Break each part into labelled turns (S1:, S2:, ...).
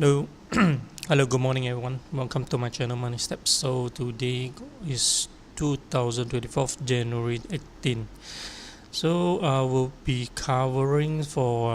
S1: Hello, hello. Good morning, everyone. Welcome to my channel, Money Steps. So today is 2024 January 18. So I will be covering for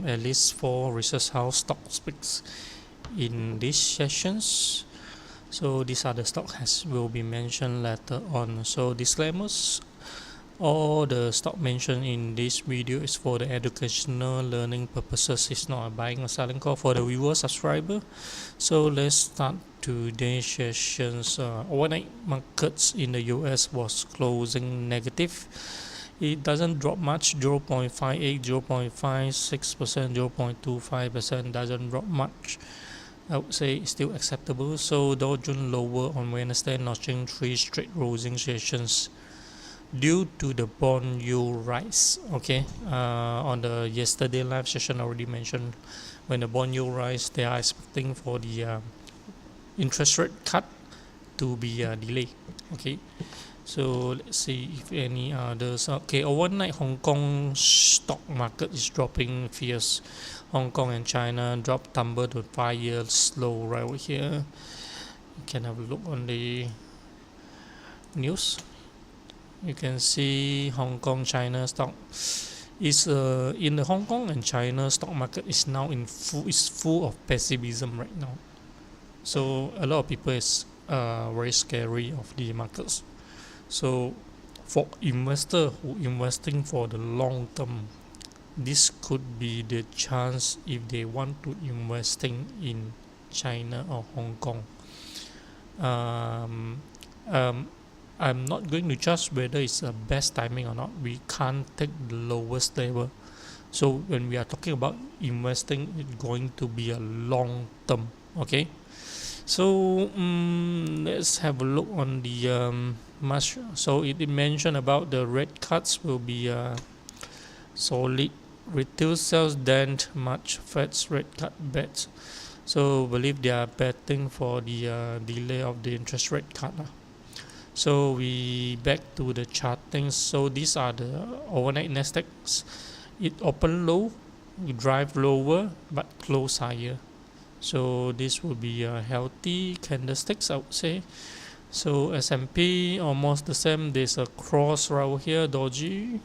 S1: at least 4 research house stock picks in these sessions. So these are the stock as will be mentioned later on. So disclaimers. All the stock mentioned in this video is for the educational learning purposes. It's not a buying or selling call for the viewer subscriber. So let's start today's sessions. Overnight markets in the US was closing negative. It doesn't drop much, 0.58, 0.56%, 0.25%, doesn't drop much. I would say it's still acceptable. So Dow Jones lower on Wednesday, notching 3 straight closing sessions due to the bond yield rise. Okay, on the yesterday live session I already mentioned when the bond yield rise, they are expecting for the interest rate cut to be delayed. Okay, so let's see if any others. Okay, overnight Hong Kong stock market is dropping fierce. Hong Kong and China drop tumble to 5-year low right over here. You can have a look on the news. You can see Hong Kong China stock is in the Hong Kong and China stock market is now full of pessimism right now. So a lot of people is very scary of the markets. So for investor who investing for the long term, this could be the chance if they want to investing in China or Hong Kong. I'm not going to judge whether it's the best timing or not. We can't take the lowest level. So when we are talking about investing, it's going to be a long term. Okay. So let's have a look on the March. So it mentioned about the rate cuts will be solid. Retail sales dent March Fed's rate cut bets. So believe they are betting for the delay of the interest rate cut. So we back to the charting. So these are the overnight Nasdaqs. It open low, drive lower, but close higher. So this will be a healthy candlesticks, I would say. So S&P almost the same. There's a cross right over here, doji,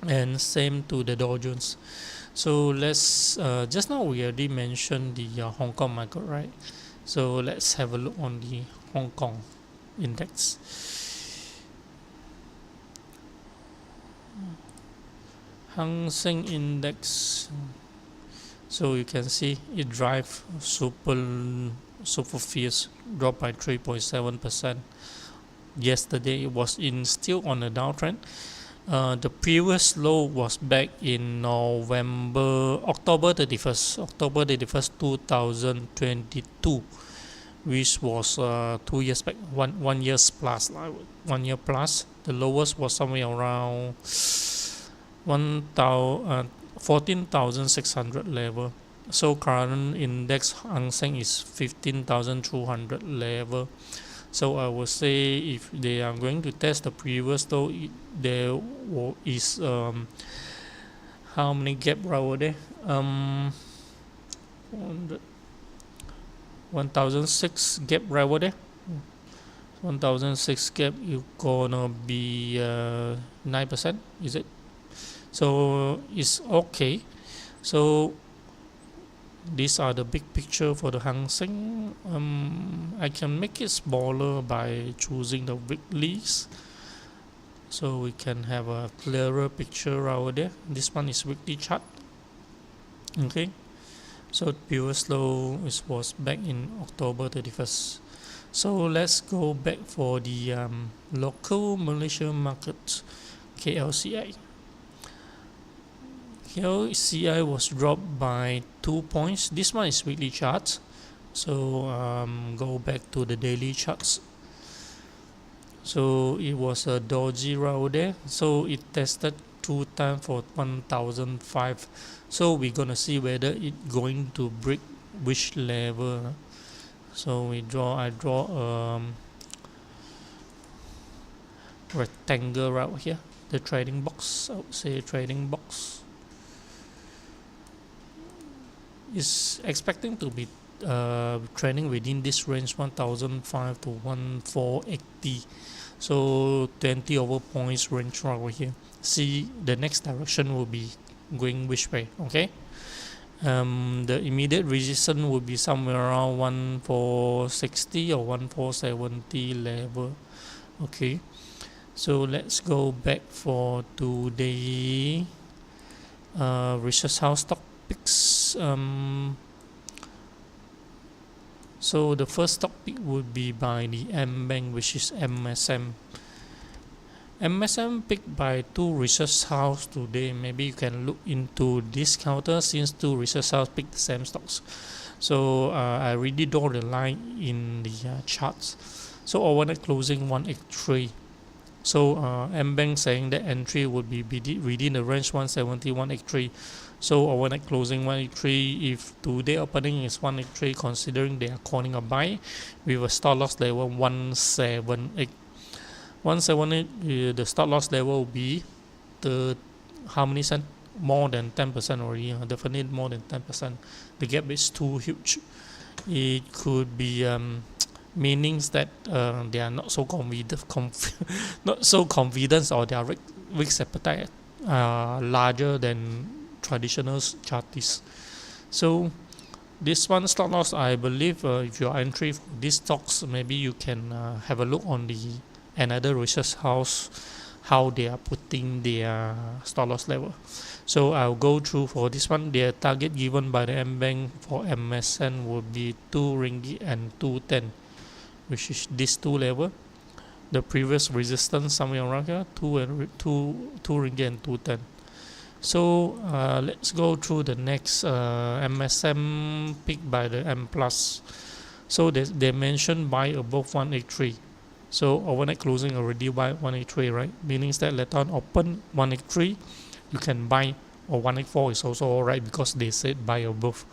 S1: and same to the Dow Jones. So let's just now we already mentioned the Hong Kong market, right? So let's have a look on the Hong Kong index. Hang Seng index. So you can see it drive super fierce, drop by 3.7%. Yesterday it was still on a downtrend. The previous low was back in October 31st, 2022. Which was 2 years back, 1 year plus, 1 year plus. The lowest was somewhere around 14,600 level. So current index Hang Seng is 15,200 level. So I would say if they are going to test the previous low, there is how many gap right over there? 1006 gap right over there. 1006 gap, you gonna be 9%, is it? So it's okay. So these are the big picture for the Hang Seng. I can make it smaller by choosing the weeklies, so we can have a clearer picture right over there. This one is weekly chart. Okay. So previous low was back in October 31st. So let's go back for the local Malaysian market, KLCI. KLCI was dropped by 2 points. This one is weekly charts. So go back to the daily charts. So it was a doji round there. So it tested 2 times for 1,005. So we're gonna see whether it going to break which level. So I draw rectangle right here, the trading box. I would say trading box. is expecting to be trending within this range 1005 to 1480. So 20 over points range right over here. See the next direction will be going which way. Okay. The immediate resistance will be somewhere around 1460 or 1470 level. Okay, so let's go back for today research house stock picks. So the first stock pick would be by the M Bank, which is MSM. MSM picked by two research house today. Maybe you can look into this counter since two research house picked the same stocks. So I already draw the line in the charts. So overnight closing 183. So M-Bank saying that entry would be within the range 170, 183. So overnight closing 183. If today opening is 183, considering they are calling a buy with a stop loss level 178. 178, the stop loss level will be the how many cent? More than 10% already. Definitely more than 10%. The gap is too huge. It could be meanings that they are not so not so confident, or their risk appetite larger than traditional chartists. So this one stop loss, I believe if you are entry for these stocks, maybe you can have a look on the another research house how they are putting their stop loss level. So I'll go through for this one. Their target given by the M Bank for MSN would be 2 ringgit and 210, which is this two level. The previous resistance somewhere around here, 2 ringgit and 210. So let's go through the next MSM picked by the M plus. So they mentioned buy above 183. So overnight closing already buy 183, right? Meaning that later on open 183, you can buy, or 184 is also alright because they said buy above.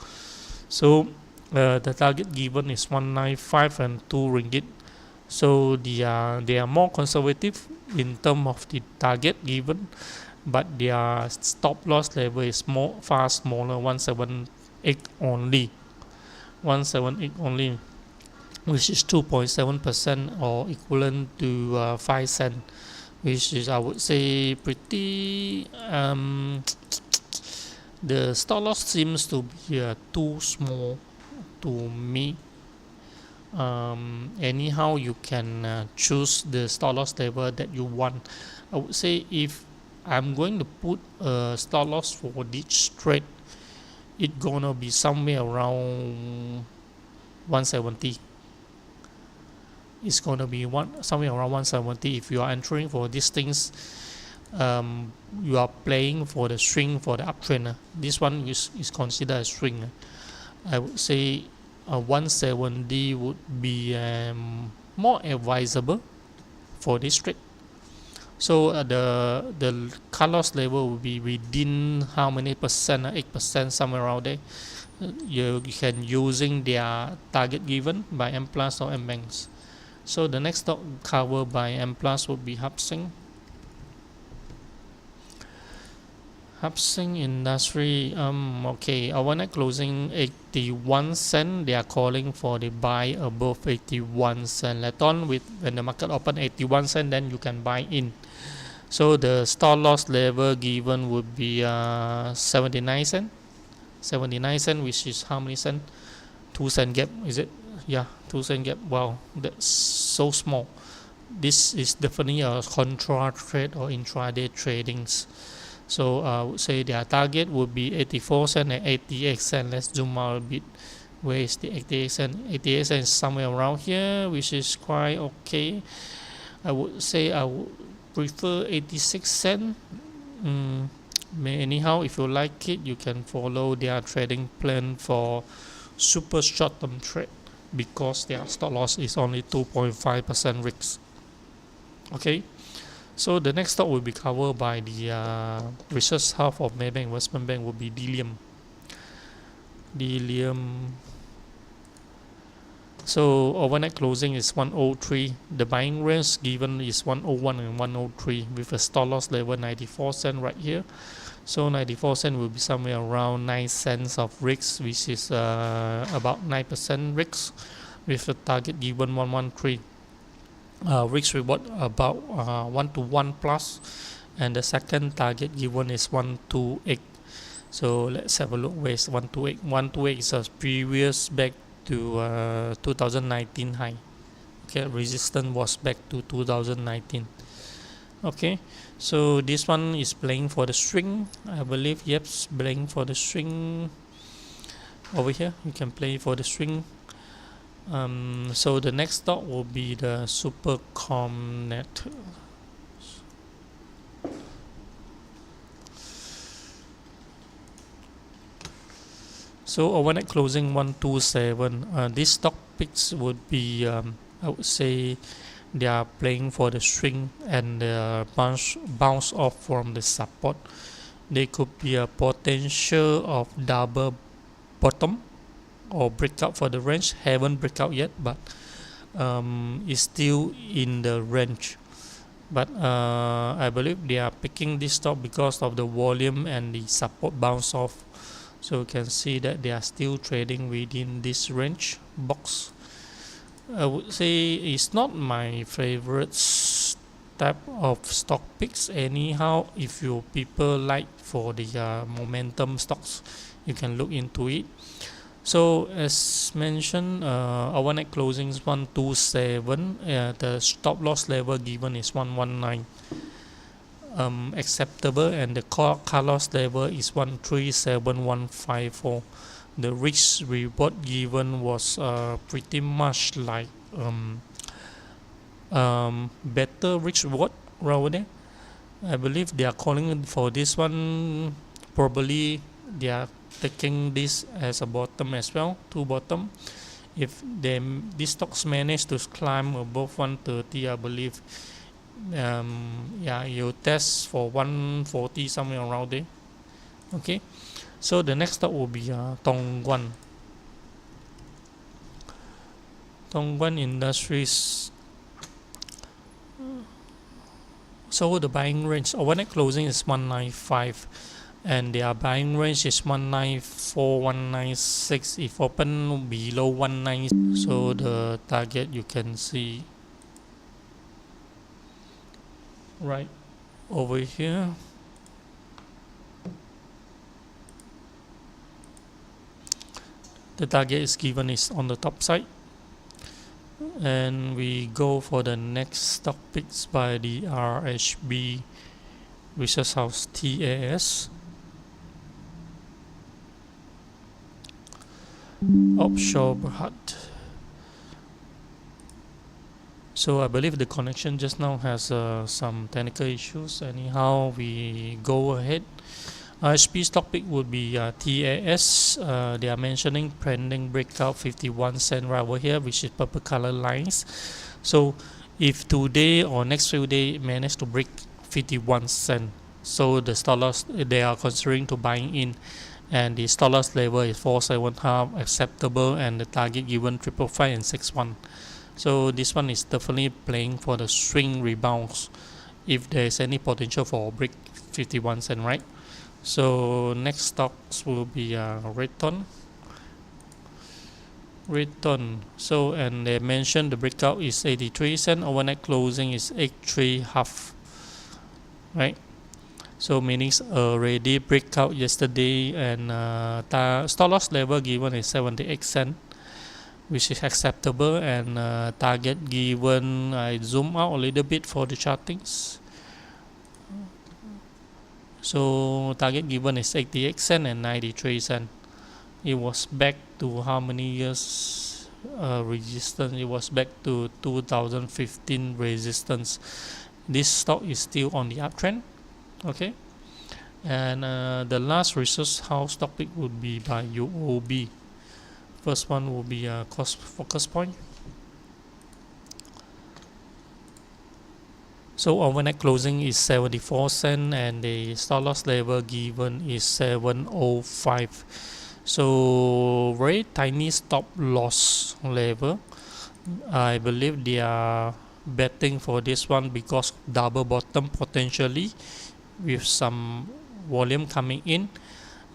S1: So the target given is 195 and 2 ringgit. So they are more conservative in terms of the target given, but their stop loss level is far smaller, 178 only. 178 only, which is 2.7% or equivalent to 5 cents, which is, I would say, pretty the stop loss seems to be too small to me. Anyhow, you can choose the stop loss level that you want. I would say if I'm going to put a stop loss for this trade, it's gonna be somewhere around 170. It's gonna be somewhere around 170. If you are entering for these things, you are playing for the swing for the uptrend. This one is considered a swing. I would say 170 would be more advisable for this trade. So the cut loss level will be within how many percent? 8%, somewhere around there. You can using their target given by M plus or M banks. So the next stock covered by M plus would be Hapsing. Hapsing Industry, okay, overnight closing 81 cents. They are calling for the buy above 81 cents. Later on, when the market open 81 cents, then you can buy in. So the stop loss level given would be 79 cents. 79 cents, which is how many cents? 2 cent gap, is it? Yeah, 2 cent gap. Wow, that's so small. This is definitely a contra trade or intraday tradings. So I would say their target would be 84 cents and 88 cents. Let's zoom out a bit. Where is the 88 cents? 88 cents is somewhere around here, which is quite okay. I would say I would prefer 86 cents. Anyhow, if you like it, you can follow their trading plan for super short term trade, because their stop loss is only 2.5% risk. Okay, so the next stock will be covered by the research half of Maybank Investment Bank will be Delium. So overnight closing is 103. The buying range given is 101 and 103 with a stop loss level 94 cent right here. So 94 cent will be somewhere around 9 cents of risk, which is about 9% risk, with the target given 113. Risk reward about 1 to 1 plus, and the second target given is 128. So let's have a look. Where's 128? 128 is a previous back to 2019 high. Okay, resistance was back to 2019. Okay, so this one is playing for the string, I believe. Yep, playing for the string over here. You can play for the string. So the next stock will be the Supercomnet. So overnight closing 127. These stock picks would be, I would say, they are playing for the string and bounce off from the support. They could be a potential of double bottom or breakout for the range. Haven't breakout yet, but is still in the range. But I believe they are picking this stock because of the volume and the support bounce off. So you can see that they are still trading within this range box. I would say it's not my favorite type of stock picks anyhow. If you people like for the momentum stocks, you can look into it. So as mentioned, overnight closing is 127. The stop loss level given is 119. Acceptable, and the cut loss level is 137154. The risk reward given was pretty much like better risk reward rather than. I believe they are calling for this one. Probably they are taking this as a bottom as well, two bottom. If these stocks manage to climb above 130, I believe, yeah, you test for 140 somewhere around there. Okay, so the next stock will be Dongguan Industries. So the buying range overnight closing is 195, and their buying range is 194, 196. If open below 190, so the target you can see right over here. The target is given is on the top side. And we go for the next stock picks by the RHB Research House TAS. Offshore Berhad. So I believe the connection just now has some technical issues. Anyhow, we go ahead. RHB stock pick would be TAS. They are mentioning pending breakout 51 cent right over here, which is purple color lines. So if today or next few days manage to break 51 cent, so the stop loss they are considering to buying in, and the stop loss level is 4.75 acceptable, and the target given 555 and 61. So this one is definitely playing for the swing rebounds if there is any potential for break 51 cent, right? So next stocks will be Return. So, and they mentioned the breakout is 83 cent, overnight closing is 83 half, right? So meaning already breakout yesterday, and stop loss level given is 78 cent, which is acceptable, and target given, I zoom out a little bit for the chartings. So target given is 88 cent and 93 cent. It was back to how many years resistance? It was back to 2015 resistance. This stock is still on the uptrend. Okay, and the last research house stock pick would be by UOB. First one will be a cost focus point. So overnight closing is 74 cent, and the stop loss level given is 705. So very tiny stop loss level. I believe they are betting for this one because double bottom potentially with some volume coming in.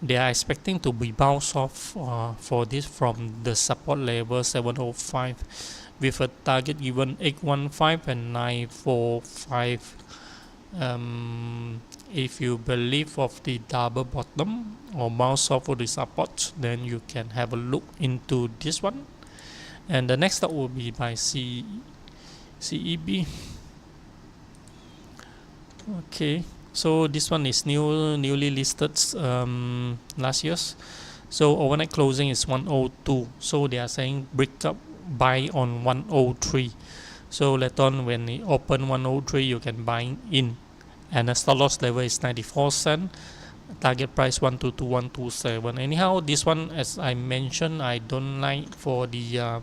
S1: They are expecting to be bounce off for this from the support level 705 with a target given 815 and 945. If you believe of the double bottom or bounce off for the support, then you can have a look into this one. And the next stock will be by CEB. Okay, so this one is newly listed last year's. So overnight closing is 102. So they are saying break up buy on 103. So later on when it open 103, you can buy in. And the stop loss level is 94 cent. Target price 122,127. Anyhow, this one, as I mentioned, I don't like for the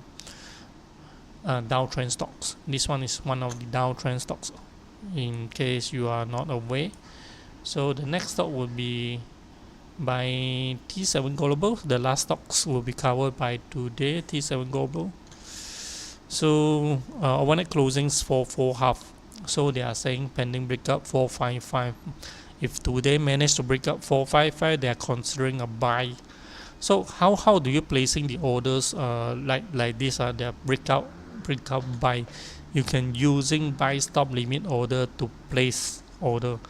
S1: downtrend stocks. This one is one of the downtrend stocks, in case you are not aware. So the next stock will be by T7 Global. The last stocks will be covered by today, T7 Global. So overnight closings for 4.5. So they are saying pending breakup 455. If today manage to break up 455, they are considering a buy. So how do you placing the orders like this? They are breakout buy. You can using buy stop limit order to place order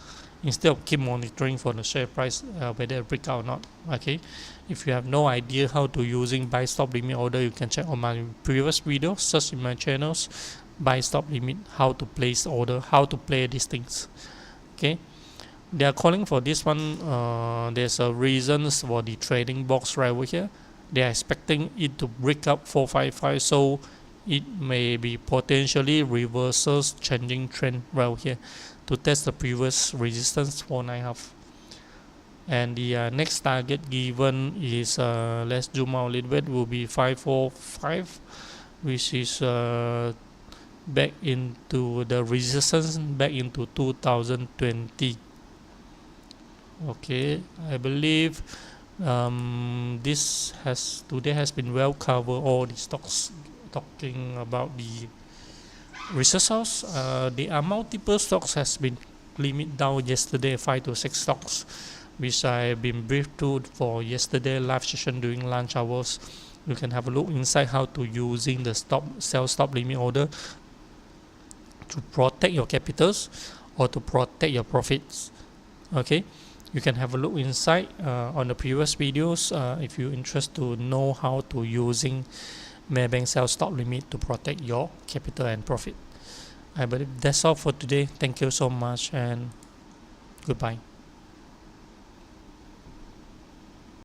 S1: instead of keep monitoring for the share price whether it break out or not. Okay, if you have no idea how to using buy stop limit order, you can check on my previous video, search in my channels buy stop limit, how to place order, how to play these things. Okay, they are calling for this one. There's a reasons for the trading box right over here. They are expecting it to break up 455, so it may be potentially reverses changing trend right over here to test the previous resistance 4.5. And the next target given is let's zoom out a little bit, will be 545, which is back into the resistance back into 2020. Okay, I believe this today has been well covered, all the stocks talking about the research house. There are multiple stocks has been limit down yesterday, 5 to 6 stocks, which I've been briefed to for yesterday live session during lunch hours. You can have a look inside how to using the sell stop limit order to protect your capitals or to protect your profits. Okay, you can have a look inside on the previous videos if you're interested to know how to using Maybank sell stop limit to protect your capital and profit. I believe that's all for today. Thank you so much and goodbye.